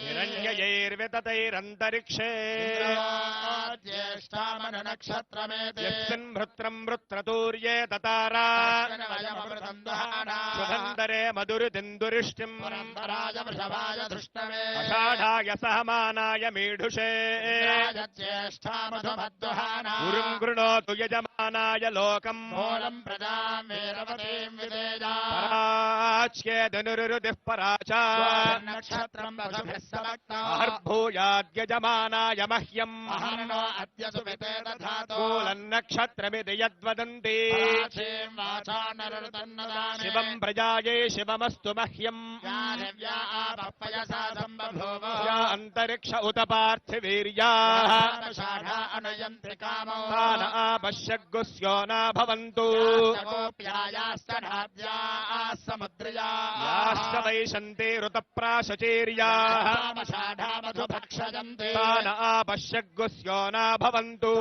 हिरण्ययैर्विततैरन्तरिक्षे यस्मिन् भृत्रं वृत्रतूर्ये ततारा स्वधन्दरे मधुरितिन्दुरिष्टिम् अषाढाय सहमानाय मीढुषे गुरुं गृणोतु यजमानाय लोकम् पराच्येदनुरुदिः पराचा अहर्भूयाद्यजमानाय मह्यम् कूलन्नक्षत्रमिति यद्वदन्ति शिवम् प्रजाये शिवमस्तु मह्यम् या अन्तरिक्ष उत पार्थिवीर्याः तान आपश्यग्गुस्यो न भवन्तु याश्च वैशन्ति ऋतप्राशचीर्याः तान आपश्यग्गुस्यो न भवन्तु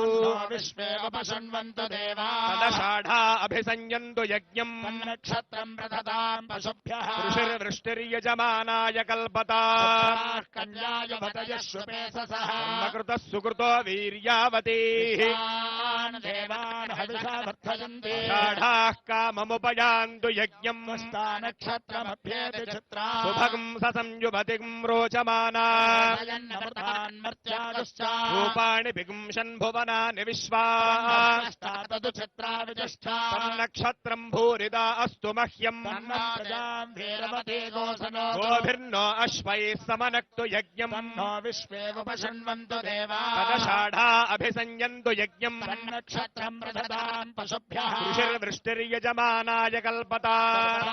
तदषाढा अभिसंयन्तु यज्ञम् ऋषिर्वृष्टिर्यजमानाय कल्पताः कर्मकृतः सुकृतो वीर्यावतीः षाढाः काममुपयान्तु यज्ञम् सुभगम् ससंयुभतिम् रोचमाना रूपाणि विगुंशन् भुवनानि विश्वा तन्नक्षत्रम् भूरिदा अस्तु मह्यम् गोभिर्नो अश्वैः समनक्तु यज्ञम् तदषाढा अभिसंयन्तु यज्ञम् ऋषिर्वृष्टिर्यजमानाय कल्पताः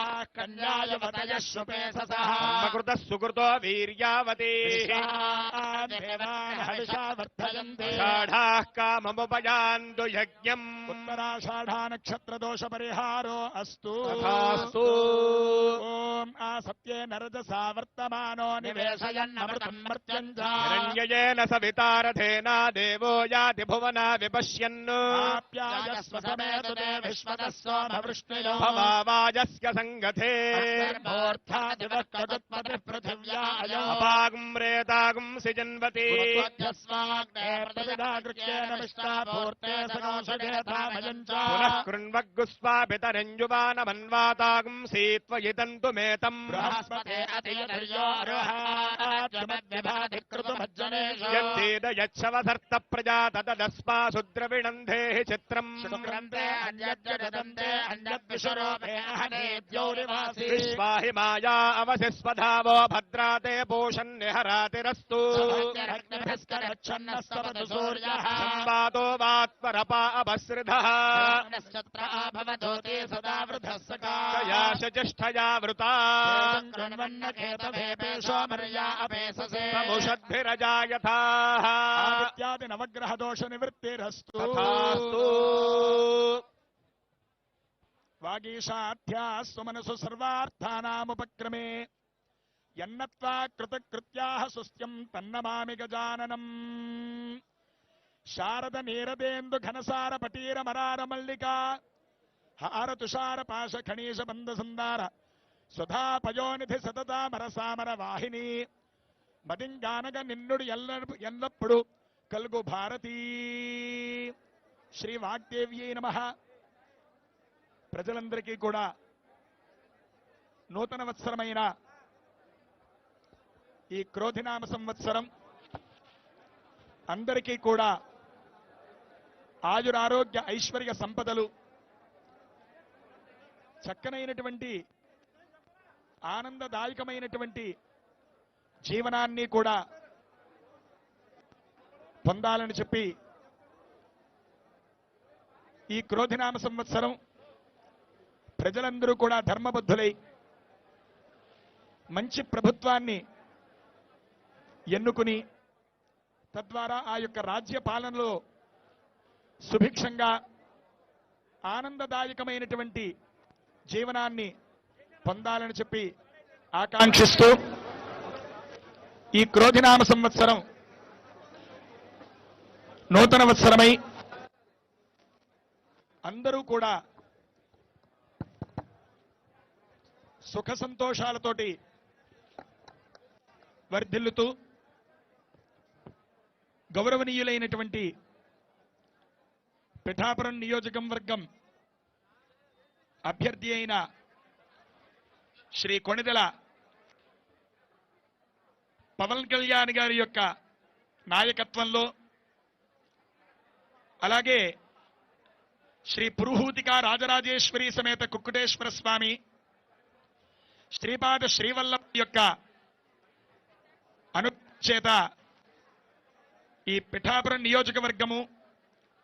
कर्मकृतः सुकृतो वीर्यावतीः षाढाः काममुपयान्तु यज्ञम् उत्तराषाढा नक्षत्र दोष परिहारो अस्तु ओम आसत्येन रजसा वर्तमानो निवेशयन्नमृतं मर्त्यं च हिरण्ययेन सवितारथेना देवो याति भुवना विपश्यन् आप्यायस्व समेतु ते विश्वतः सोमवृष्णियो भवावाजस्य संगथे मूर्धादिवः कटुत्पतिः पृथिव्या अयो अपागुं रेतागुं सिजन्वती पुनः कृण्वग्गुस्वापितरञ्जुवानमन्वातागुं सीत्वयितन्तु मेतम् यद्देद यच्छवधर्त प्रजा तदस्मासु द्रविणन्धेः चित्रम् विश्वाहि माया अवसिस्वधावो भद्राते पोषन्निहरातिरस्तु संवादो वात्परपा अभस्रिधः कयाशजिष्ठया वृता समुषद्भिरजायथाः इत्यादि नवग्रह दोष निवृत्तिरस्तु वागीशाध्यास्तु मनसु सर्वार्थानामुपक्रमे यन्नत्वा कृतकृत्याः सुस्त्यं तन्नमामि गजाननम् शारद नीरदेन्दु घनसार पटीर मरार मल्लिका हार तुषार पाश खणीश बंद सुंदार सुधा पयोनिधि सतता मरसामर वाहिनी మదింగానగ నిన్నుడు ఎల్లప్పుడు కలుగు భారతీ శ్రీ వాగ్దేవ్యై నమః. ప్రజలందరికీ కూడా నూతన వత్సరమైన ఈ క్రోధినామ సంవత్సరం అందరికీ కూడా ఆయురారోగ్య ఐశ్వర్య సంపదలు చక్కనైనటువంటి ఆనందదాయకమైనటువంటి జీవనాన్ని కూడా పొందాలని చెప్పి ఈ క్రోధినామ సంవత్సరం ప్రజలందరూ కూడా ధర్మబద్ధులై మంచి ప్రభుత్వాన్ని ఎన్నుకుని తద్వారా ఆ యొక్క రాజ్య పాలనలో సుభిక్షంగా ఆనందదాయకమైనటువంటి జీవనాన్ని పొందాలని చెప్పి ఆకాంక్షిస్తూ ఈ క్రోధినామ సంవత్సరం నూతన వత్సరమై అందరూ కూడా సుఖ సంతోషాలతోటి వర్ధిల్లుతూ గౌరవనీయులైనటువంటి పిఠాపురం నియోజకవర్గం అభ్యర్థి అయిన శ్రీ కొణిదెల పవన్ కళ్యాణ్ గారి యొక్క నాయకత్వంలో, అలాగే శ్రీ పురుహూతిక రాజరాజేశ్వరి సమేత కుక్కుటేశ్వర స్వామి శ్రీపాద శ్రీవల్లభ యొక్క అనుచేత ఈ పిఠాపురం నియోజకవర్గము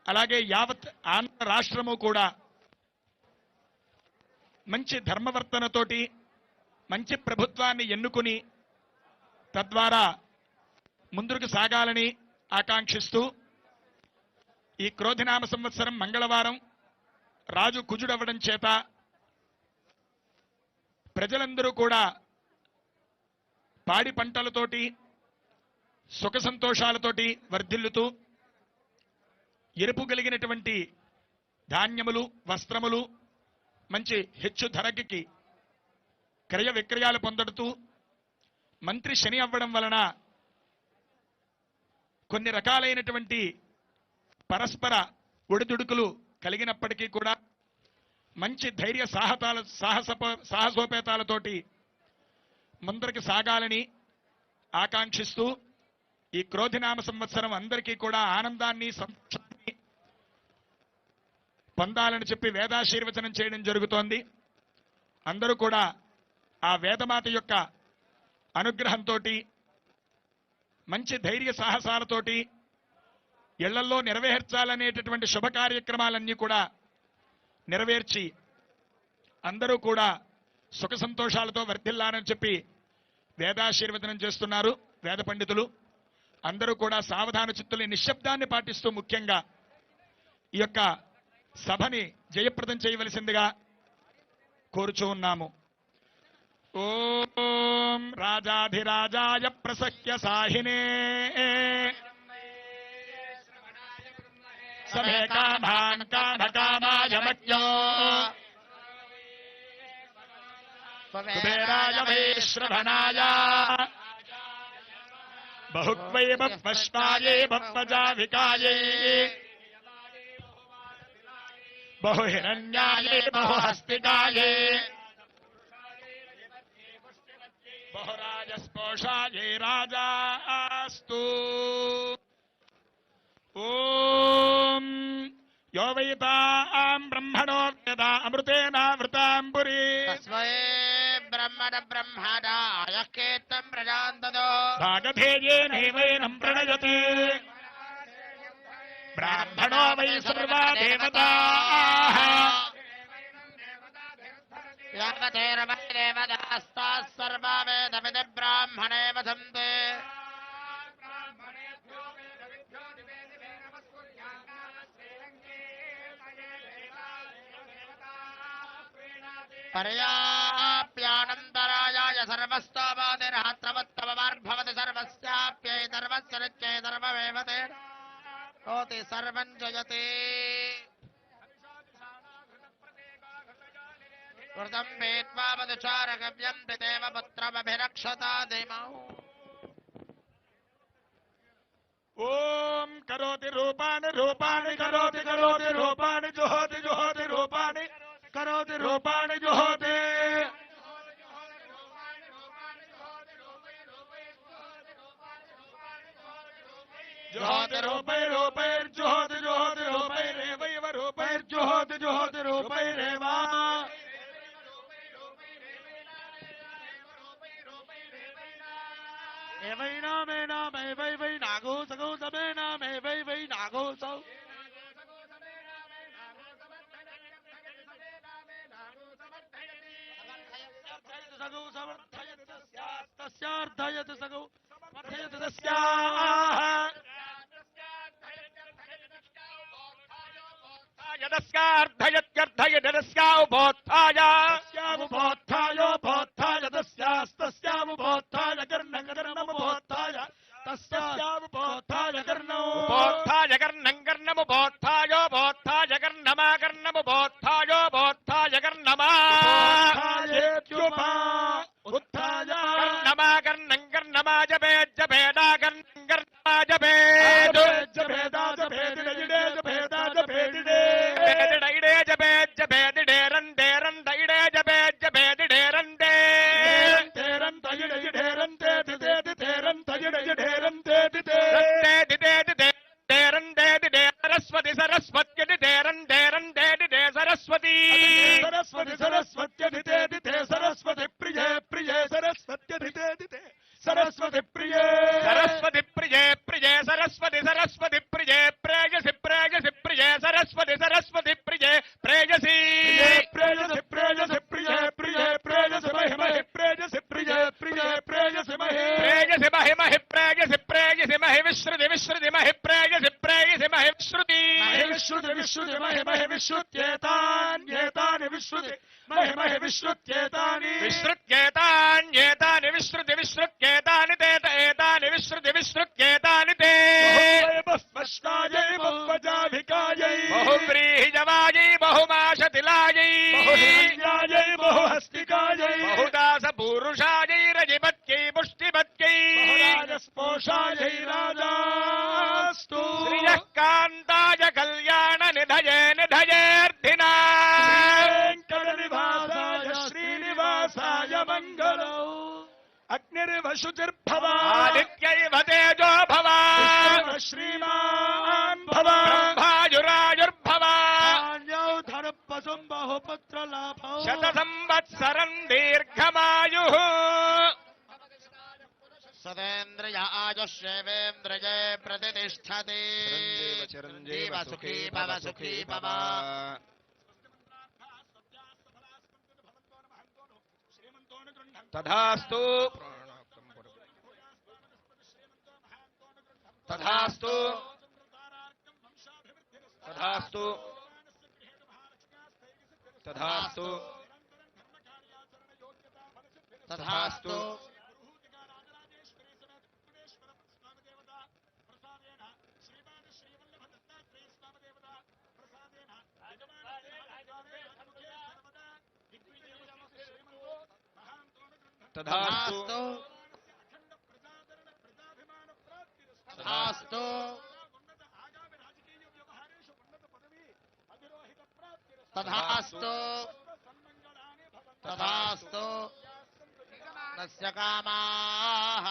అలాగే యావత్ ఆంధ్ర రాష్ట్రము కూడా మంచి ధర్మవర్తనతోటి మంచి ప్రభుత్వాన్ని ఎన్నుకుని తద్వారా ముందుకు సాగాలని ఆకాంక్షిస్తూ ఈ క్రోధినామ సంవత్సరం మంగళవారం రాజు కుజుడవ్వడం చేత ప్రజలందరూ కూడా పాడి పంటలతోటి సుఖ సంతోషాలతోటి వర్ధిల్లుతూ ఎరుపు కలిగినటువంటి ధాన్యములు వస్త్రములు మంచి హెచ్చు ధరకి క్రయ విక్రయాలు పొందడుతూ మంత్రి శని అవ్వడం వలన కొన్ని రకాలైనటువంటి పరస్పర ఒడిదుడుకులు కలిగినప్పటికీ కూడా మంచి ధైర్య సాహసోపేతాలతోటి ముందరికి సాగాలని ఆకాంక్షిస్తూ ఈ క్రోధినామ సంవత్సరం అందరికీ కూడా ఆనందాన్ని సంతోషాన్ని పొందాలని చెప్పి వేదాశీర్వచనం చేయడం జరుగుతోంది. అందరూ కూడా ఆ వేదమాత యొక్క అనుగ్రహంతో మంచి ధైర్య సాహసాలతోటి ఇళ్లల్లో నెరవేర్చాలనేటటువంటి శుభ కార్యక్రమాలన్నీ కూడా నెరవేర్చి అందరూ కూడా సుఖ సంతోషాలతో వర్ధిల్లాలని చెప్పి వేదాశీర్వచనం చేస్తున్నారు వేద పండితులు. అందరూ కూడా సావధాన చిత్తుల్ని నిశ్శబ్దాన్ని పాటిస్తూ ముఖ్యంగా ఈ యొక్క సభని జయప్రదం చేయవలసిందిగా కోరుచూ ఉన్నాము. ఓం రాజాధిరాజాయ ప్రసహ్య సాహినే సమే కామాన్ కామకామాయ మజ్ఞో కుబేరాయ వైశ్రవణాయ బహుక్వై బహ్వశ్వాయే బహ్వజావికాయే బహుహిరణ్యాయే బహుహస్తికాయే బహురాజస్పోషాయే రాజాస్తు. ఓం యో వైతాం బ్రహ్మణో వేదా అమృతేనావృతాం పురీ తస్మై బ్రహ్మణ బ్రహ్మణాయ కేతం ప్రజాంతదో భాగధేయేనైవైనం ప్రణయతే బ్రాహ్మణో వై సర్వా దేవతాః దేవతాస్తాః సర్వా వేదవిది బ్రాహ్మణే వదంతే పర్యాప్యానంతరాయాయ సర్వస్తోమాదిర్హత్రవత్తమమార్భవతి సర్వస్యాప్యై సర్వస్య నిత్యై సర్వమేవ తేనోతి సర్వం జయతే. కృతం వేత్వా మధుచారగవ్యం పిదేవ పుత్రమభిరక్షతా దిమౌ. ఓం కరోతి రూపాని రూపాని కరోతి కరోతి రూపాని జుహోతి జుహోతి రూపాని కరోతి రూపాని జుహోతి జుహోతి రూపై రూపైర్జుహోతి జుహోతి రూపైరేవైవ రూపైర్జుహోతి జుహోతి రూపైరేవా ఏవైనా మేనా మే వై వై నాగో సగో సమేనా మే వై వై నాగో సౌ సగో సమర్థయత్ తస్యార్థయత్ సగో వర్ధయత్ తస్యాః యదస్యార్థయత్యర్థయదస్యాఉపోత్థాయ తస్యాముపోత్థాయోపోత్థాయ తస్యాస్తస్యాముపోత్థాయ కర్ణగర్ణముపోత్థాయ తస్యాముపోత్థాయ కర్ణో బోత్థాయ కర్ణం కర్ణముపోత్థాయోపోత్థాయ కర్ణమాకర్ణముపోత్థాయోపోత్థాయ కర్ణమా ఉత్థాయేత్యుపా ఉత్థాయ కర్ణమాకర్ణం కర్ణమ గర్ణమాజపేజ్జపేదాగర్ణమాజపేదు సరస్వతి సరస్వతి సరస్వతి ప్రియే ప్రియే సరస్వత్యధితే సరస్వతి ప్రియే సరస్వతి ప్రియే ప్రియే సరస్వతి సరస్వతి ప్రియే ప్రేయసి ప్రేయసి ప్రియే సరస్వతి సరస్వతి ప్రియే ప్రేయసి ప్రేయసి ప్రేయసి ప్రియే ప్రియే ప్రేయసి మహిమహి ప్రేయసి ప్రియే ప్రియే ప్రేయసి మహి ప్రేయసి మహి మహి ప్రేయసి ప్రేయసి మహి విశ్రుతి విశ్రుతి మహి ప్రేయసి ప్రేయసి మహి విశ్రుతి విశ్రుతి విశ్రుతి మహి మహి విశ్రుత్యేతాన్యేతాని విశ్రుతి మహి మహి విశ్రుత్యేతాని విశ్రుత్యేతాన్యేతాని విశ్రుతి విశ్రుత్యేతాని తేత ఏతాని విశ్రుతి విశ్రుత్యేతాని తే బహుస్పష్టాయై బహువజాభికాయై బహువ్రీహిజవాయై బహుమాశతిలాయై బహుహిరణ్యాయై బహుహస్తికాయై బహుదాస పూరుషాయై రజిపత్యై పుష్టిపత్యై బహురాజస్పోషాయై రాజాస్తు శ్రియః కాంతాయ కళ్యాణ నిధయే నిధయేర్థినా వెంకటనివాసాయ శ్రీనివాసాయ మంగళం అగ్నిర్వశుచిర్భవ ఆదిత్యైవ తేజో భవ శ్రీమాన్ భవ బ్రహ్మాయురాయుర్భవ ధనపసం బహుపుత్ర లాభం శత సంవత్సరం దీర్ఘమాయుః సదేంద్రియ ఆయుష్యేవేంద్రియే ప్రతిష్టతి చిరంజీవ సుఖీ భవ సుఖీ భవ తథాస్తు తథాస్తు తథాస్తు తథాస్తు తథాస్తు తథాస్తు తథాస్తు తథాస్తు తథాస్తు తస్య కామాః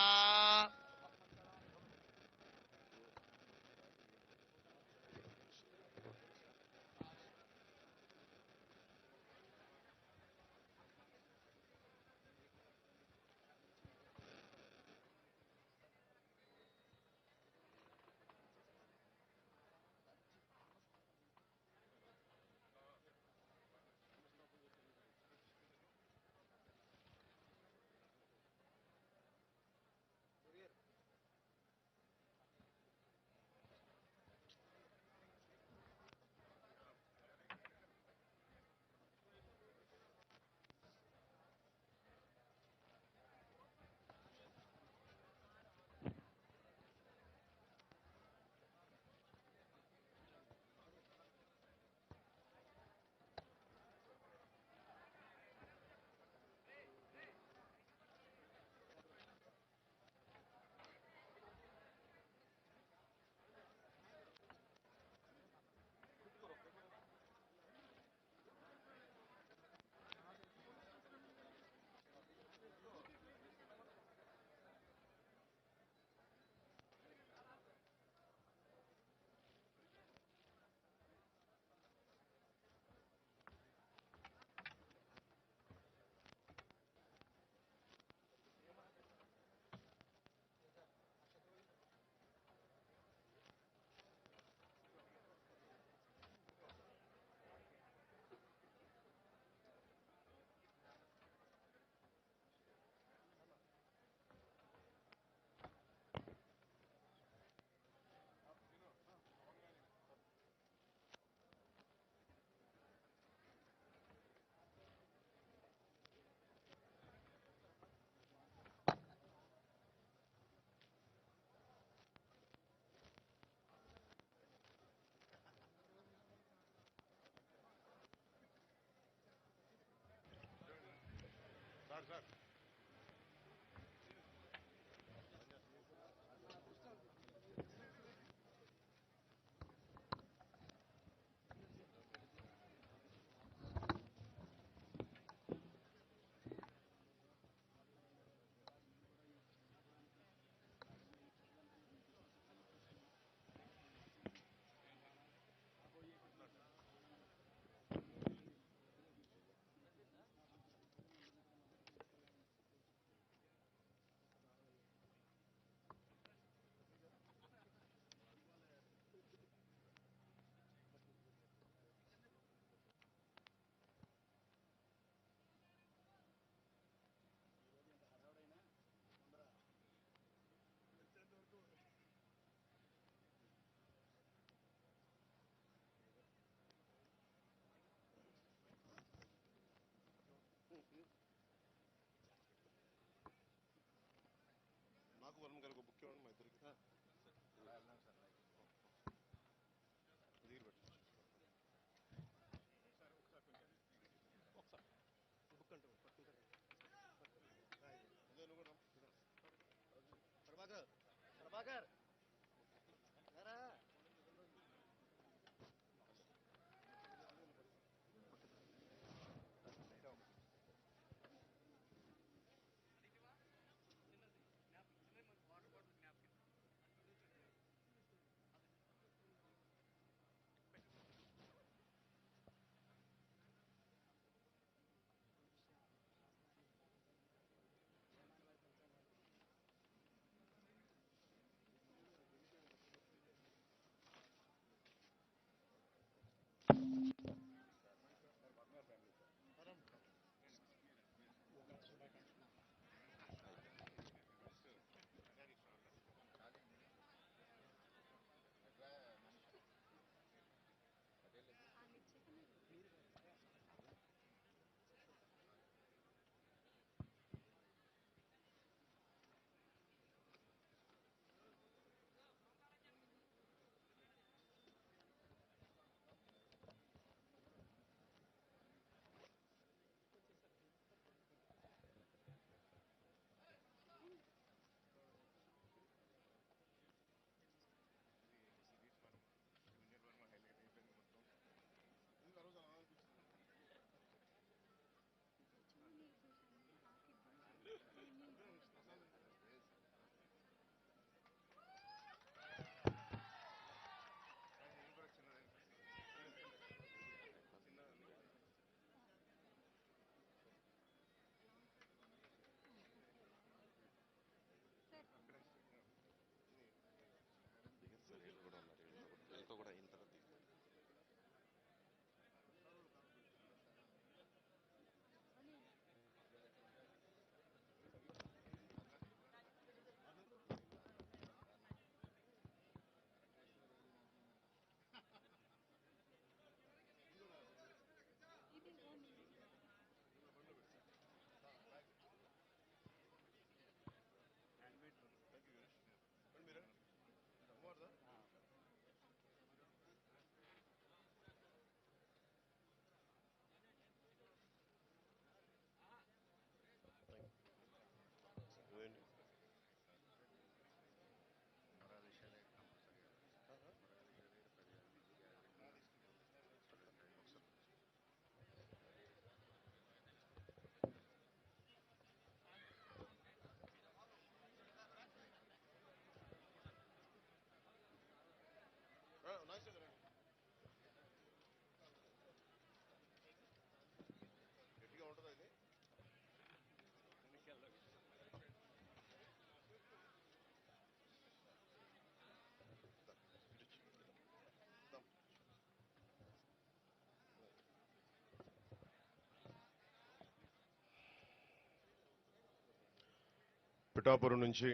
పిఠాపురం నుంచి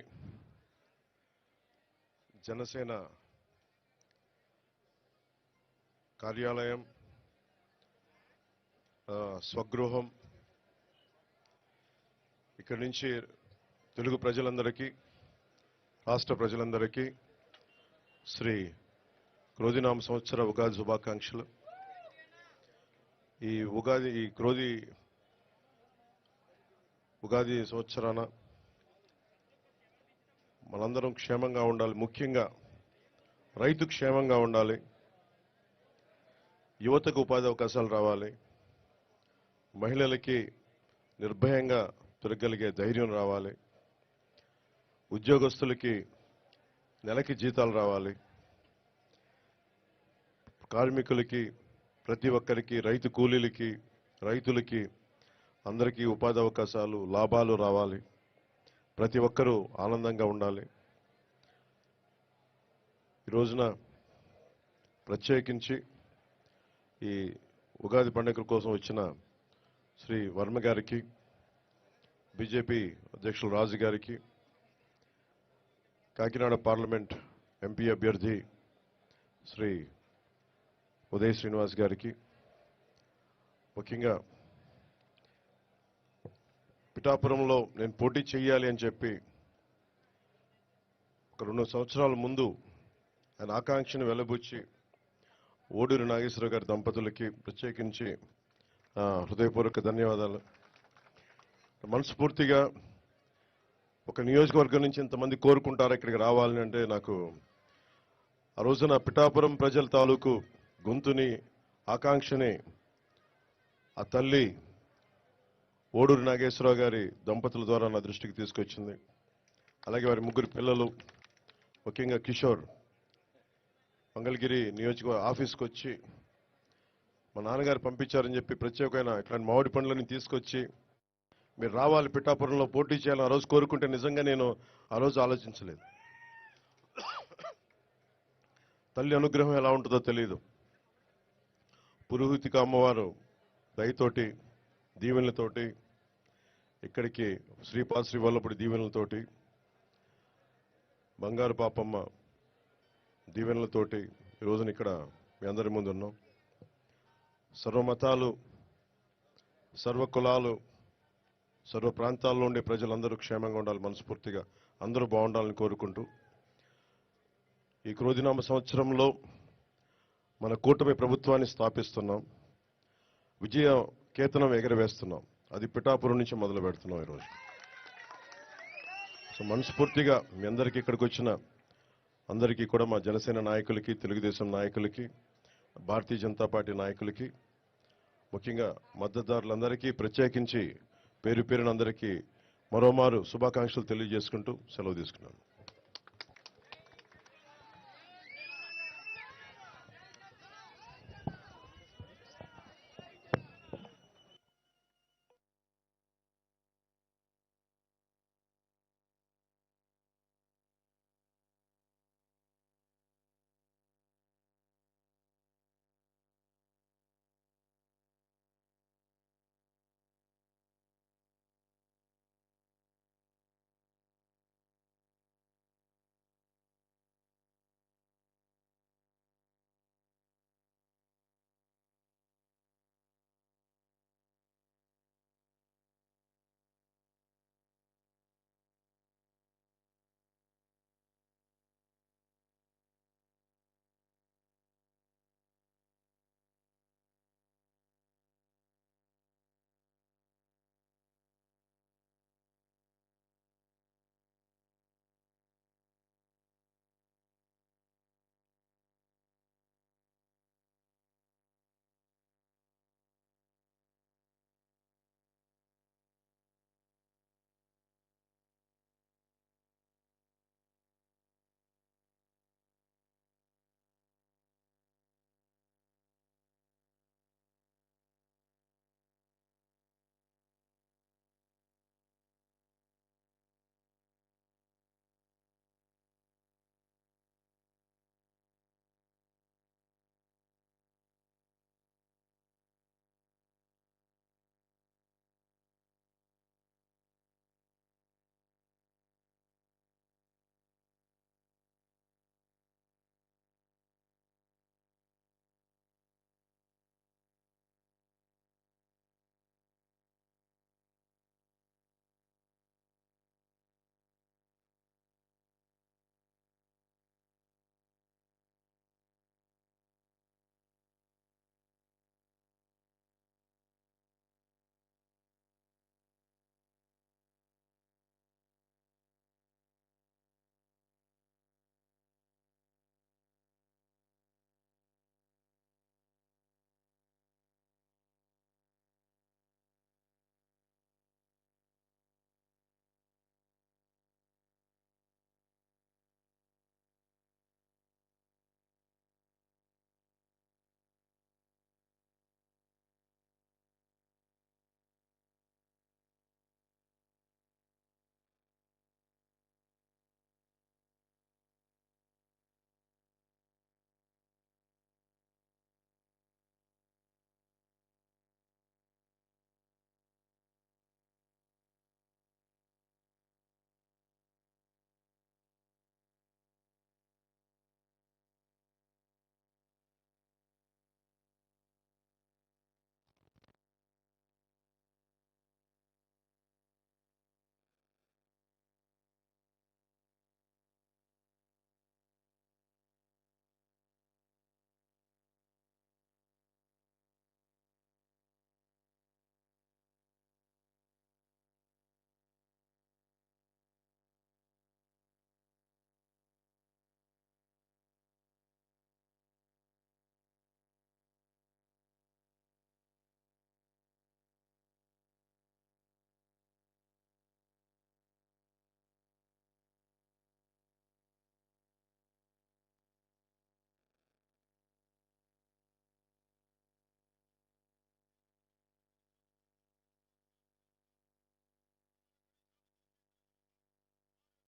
జనసేన కార్యాలయం, స్వగృహం, ఇక్కడి నుంచి తెలుగు ప్రజలందరికీ, రాష్ట్ర ప్రజలందరికీ శ్రీ క్రోధినామ సంవత్సర ఉగాది శుభాకాంక్షలు. ఈ ఉగాది సంవత్సరాన మనందరం క్షేమంగా ఉండాలి. ముఖ్యంగా రైతు క్షేమంగా ఉండాలి. యువతకు ఉపాధి అవకాశాలు రావాలి. మహిళలకి నిర్భయంగా తిరగలిగే ధైర్యం రావాలి. ఉద్యోగస్తులకి నెలకి జీతాలు రావాలి. కార్మికులకి, ప్రతి ఒక్కరికి, రైతు కూలీలకి, రైతులకి అందరికీ ఉపాధి అవకాశాలు, లాభాలు రావాలి. ప్రతి ఒక్కరూ ఆనందంగా ఉండాలి. ఈ రోజున ప్రత్యేకించి ఈ ఉగాది పండుగ కోసం వచ్చిన శ్రీ వర్మ గారికి, బీజేపీ అధ్యక్షులు రాజు గారికి, కాకినాడ పార్లమెంట్ ఎంపీ అభ్యర్థి శ్రీ ఉదయ్ శ్రీనివాస్ గారికి, ముఖ్యంగా పిఠాపురంలో నేను పోటీ చేయాలి అని చెప్పి ఒక 2 సంవత్సరాల ముందు ఆయన ఆకాంక్షను వెలబుచ్చి ఓడూరి నాగేశ్వర గారి దంపతులకి ప్రత్యేకించి హృదయపూర్వక ధన్యవాదాలు. మనస్ఫూర్తిగా ఒక నియోజకవర్గం నుంచి ఇంతమంది కోరుకుంటారు ఇక్కడికి రావాలని అంటే, నాకు ఆ రోజున పిఠాపురం ప్రజల తాలూకు గొంతుని, ఆకాంక్షని ఆ తల్లి ఓడూరి నాగేశ్వరరావు గారి దంపతుల ద్వారా నా దృష్టికి తీసుకొచ్చింది. అలాగే వారి 3 పిల్లలు, ముఖ్యంగా కిషోర్ మంగళగిరి నియోజకవర్గ ఆఫీస్కి వచ్చి మా నాన్నగారు పంపించారని చెప్పి ప్రత్యేకమైన ఇట్లాంటి మామిడి పండ్లని తీసుకొచ్చి మీరు రావాలి, పిఠాపురంలో పోటీ చేయాలని ఆ రోజు కోరుకుంటే నిజంగా నేను ఆ రోజు ఆలోచించలేదు. తల్లి అనుగ్రహం ఎలా ఉంటుందో తెలియదు. పురోహితిక అమ్మవారు దయతోటి, దీవెనలతోటి, ఇక్కడికి శ్రీపాద శ్రీ వల్లపుడి దీవెనలతోటి, బంగారు పాపమ్మ దీవెనలతోటి ఈ రోజున ఇక్కడ మీ అందరి ముందు ఉన్నాం. సర్వమతాలు, సర్వ కులాలు, సర్వ ప్రాంతాల్లో ఉండే ప్రజలందరూ క్షేమంగా ఉండాలి. మనస్ఫూర్తిగా అందరూ బాగుండాలని కోరుకుంటూ ఈ క్రోధినామ సంవత్సరంలో మన కూటమి ప్రభుత్వాన్ని స్థాపిస్తున్నాం. విజయ కేతనం ఎగరవేస్తున్నాం. అది పిఠాపురం నుంచి మొదలు పెడుతున్నాం ఈరోజు. సో మనస్ఫూర్తిగా మీ అందరికీ ఇక్కడికి వచ్చిన అందరికీ కూడా, మా జనసేన నాయకులకి, తెలుగుదేశం నాయకులకి, భారతీయ జనతా పార్టీ నాయకులకి, ముఖ్యంగా మద్దతుదారులందరికీ ప్రత్యేకించి పేరు పేరున అందరికీ మరోమారు శుభాకాంక్షలు తెలియజేసుకుంటూ సెలవు తీసుకున్నాను.